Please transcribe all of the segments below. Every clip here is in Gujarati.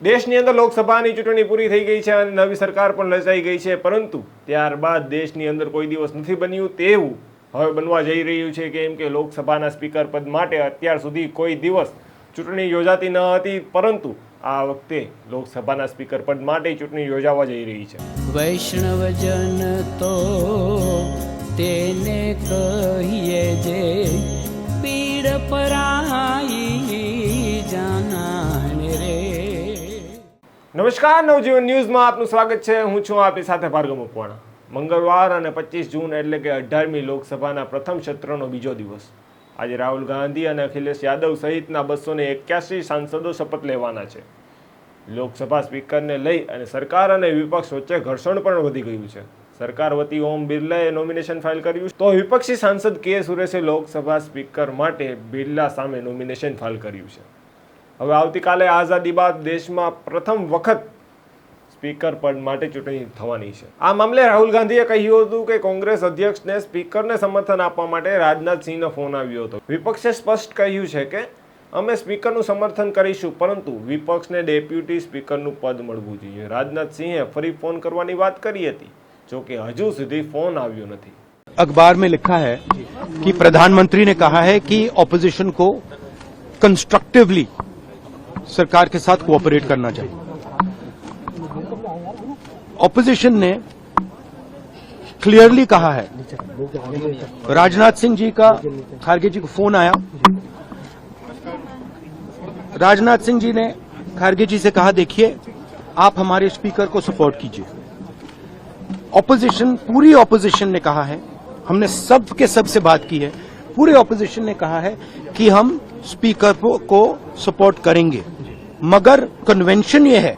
દેશની અંદર લોકસભાની ચૂંટણી પૂરી થઈ ગઈ છે અને નવી સરકાર પણ રચાઈ ગઈ છે, પરંતુ ત્યારબાદ દેશની અંદર કોઈ દિવસ નથી બન્યું તેવું હવે બનવા જઈ રહ્યું છે, કેમ કે લોકસભાના સ્પીકર પદ માટે અત્યાર સુધી કોઈ દિવસ ચૂંટણી યોજાતી ન હતી, પરંતુ આ વખતે લોકસભાના સ્પીકર પદ માટે ચૂંટણી યોજાવા જઈ રહી છે. વૈષ્ણવજન તો તેને કહીએ જે પીડ પરાઈ જાનાને રે. નમસ્કાર, નવજીવન ન્યૂઝમાં આપનું સ્વાગત છે. હું છું આપની સાથે ભાર્ગવ મકવાણા. મંગળવાર અને 25 જૂન એટલે કે 18મી લોકસભાના પ્રથમ સત્રનો બીજો દિવસ. આજે રાહુલ ગાંધી અને અખિલેશ યાદવ સહિતના 281 સાંસદો શપથ લેવાના છે. લોકસભા સ્પીકરને લઈ અને સરકાર અને વિપક્ષ વચ્ચે ઘર્ષણ પણ વધી ગયું છે. સરકાર વતી ઓમ બિરલાએ નોમિનેશન ફાઇલ કર્યું, તો વિપક્ષી સાંસદ કે સુરેશે લોકસભા સ્પીકર માટે બિરલા સામે નોમિનેશન ફાઇલ કર્યું છે. હવે આવતીકાલે આઝાદી બાદ દેશમાં પ્રથમ વખત સ્પીકર પદ માટે ચૂંટણી થવાની છે. આ મામલે રાહુલ ગાંધીએ કહ્યું હતું કે કોંગ્રેસ અધ્યક્ષને સ્પીકરને સમર્થન આપવા માટે રાજનાથસિંહનો ફોન આવ્યો હતો. વિપક્ષે સ્પષ્ટ કહ્યું છે કે અમે સ્પીકરનું સમર્થન કરીશું, પરંતુ વિપક્ષને ડેપ્યુટી સ્પીકરનું પદ મળવું જોઈએ. રાજનાથસિંહે ફરી ફોન કરવાની વાત કરી હતી, જો કે હજુ સુધી ફોન આવ્યો નથી. अखबार में लिखा है कि प्रधानमंत्री ने कहा है कि ऑपोजिशन को कंस्ट्रक्टिवली सरकार के साथ कोऑपरेट करना चाहिए. ऑपोजिशन ने क्लियरली कहा है, राजनाथ सिंह जी का खारगे जी को फोन आया, राजनाथ सिंह जी ने खारगे जी से कहा देखिए आप हमारे स्पीकर को सपोर्ट कीजिए. ऑपोजिशन, पूरी ऑपोजिशन ने कहा है, हमने सब के सब से बात की है, पूरे ऑपोजिशन ने कहा है कि हम स्पीकर को सपोर्ट करेंगे, मगर कन्वेंशन ये है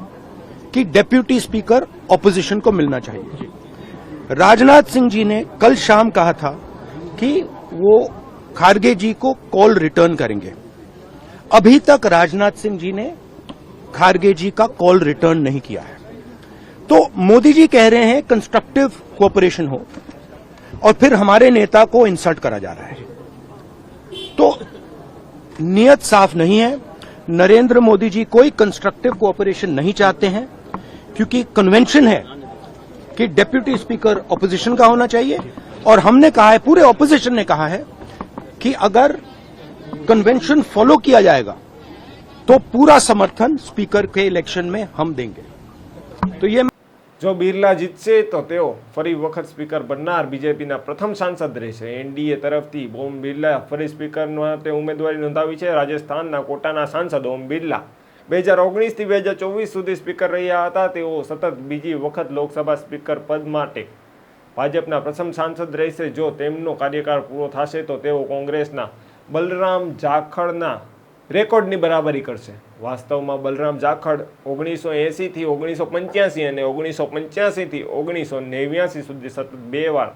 कि डेप्यूटी स्पीकर ऑपोजिशन को मिलना चाहिए. राजनाथ सिंह जी ने कल शाम कहा था कि वो खारगे जी को कॉल रिटर्न करेंगे. अभी तक राजनाथ सिंह जी ने खारगे जी का कॉल रिटर्न नहीं किया है. तो मोदी जी कह रहे हैं कंस्ट्रक्टिव कोऑपरेशन हो, और फिर हमारे नेता को इंसल्ट करा जा रहा है. तो नियत साफ नहीं है. नरेंद्र मोदी जी कोई कंस्ट्रक्टिव कोऑपरेशन नहीं चाहते हैं, क्योंकि कन्वेंशन है कि डेप्यूटी स्पीकर ऑपोजिशन का होना चाहिए. और हमने कहा है, पूरे ऑपोजिशन ने कहा है कि अगर कन्वेंशन फॉलो किया जाएगा तो पूरा समर्थन स्पीकर के इलेक्शन में हम देंगे. तो ये જો બિરલા જીતશે તો તેઓ ફરી વખત સ્પીકર બનનાર બીજેપીના પ્રથમ સાંસદ રહેશે. એનડીએ તરફથી ઓમ બિરલા ફરી સ્પીકર માટે ઉમેદવારી નોંધાવી છે. રાજસ્થાનના કોટાના સાંસદ ઓમ બિરલા 2019થી 2024 સુધી સ્પીકર રહ્યા હતા. તેઓ સતત બીજી વખત લોકસભા સ્પીકર પદ માટે ભાજપના પ્રથમ સાંસદ રહેશે. જો તેમનો કાર્યકાળ પૂરો થશે તો તેઓ કોંગ્રેસના બલરામ જાખડના રેકોર્ડની બરાબરી કરશે. વાસ્તવમાં બલરામ જાખડ 1980થી 1985 અને 1985થી 1989 સુધી સતત 2 વાર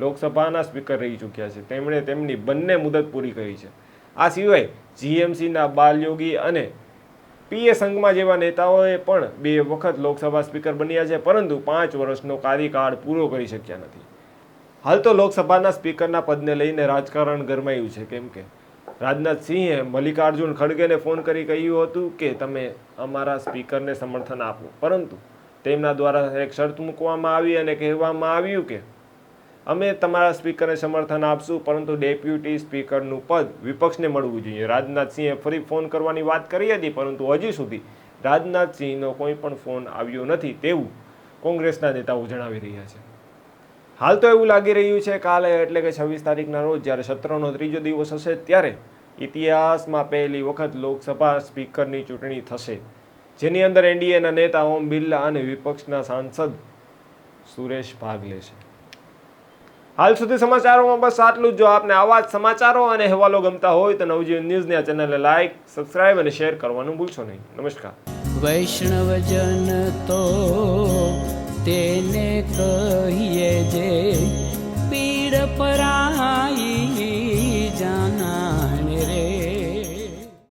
લોકસભાના સ્પીકર રહી ચૂક્યા છે. તેમણે તેમની બંને મુદત પૂરી કરી છે. આ સિવાય જીએમસીના બાલયોગી અને પીએ સંગમા જેવા નેતાઓએ પણ 2 વખત લોકસભા સ્પીકર બન્યા છે, પરંતુ 5 વર્ષનો કાર્યકાળ પૂરો કરી શક્યા નથી. હાલ તો લોકસભાના સ્પીકરના પદને લઈને રાજકારણ ગરમાયું છે, કેમ કે રાજનાથસિંહે મલ્લિકાર્જુન ખડગેને ફોન કરી કહ્યું હતું કે તમે અમારા સ્પીકરને સમર્થન આપો, પરંતુ તેમના દ્વારા એક શરત મૂકવામાં આવી અને કહેવામાં આવ્યું કે અમે તમારા સ્પીકરને સમર્થન આપશું, પરંતુ ડેપ્યુટી સ્પીકરનું પદ વિપક્ષને મળવું જોઈએ. રાજનાથસિંહે ફરી ફોન કરવાની વાત કરી હતી, પરંતુ હજી સુધી રાજનાથસિંહનો કોઈ પણ ફોન આવ્યો નથી તેવું કોંગ્રેસના નેતાઓ જણાવી રહ્યા છે. હાલ તો એવું લાગી રહ્યું છે કાલે એટલે કે 26 તારીખના રોજ જ્યારે સત્રનો ત્રીજો દિવસ હશે ત્યારે ઇતિહાસમાં પહેલી વખત લોકસભા સ્પીકરની ચૂંટણી થશે, જેની અંદર એનડીએના નેતા ઓમ બિરલા અને વિપક્ષના સાંસદ સુરેશ ભાગ લેશે. હાલ સુધી સમાચારોમાં બસ આટલું જ. જો આપને આવા જ સમાચારો અને અહેવાલો ગમતા હોય તો નવજીવન ન્યૂઝની આ ચેનલને લાઇક, સબસ્ક્રાઇબ અને શેર કરવાનું ભૂલશો નહીં. નમસ્કાર. વૈષ્ણવજન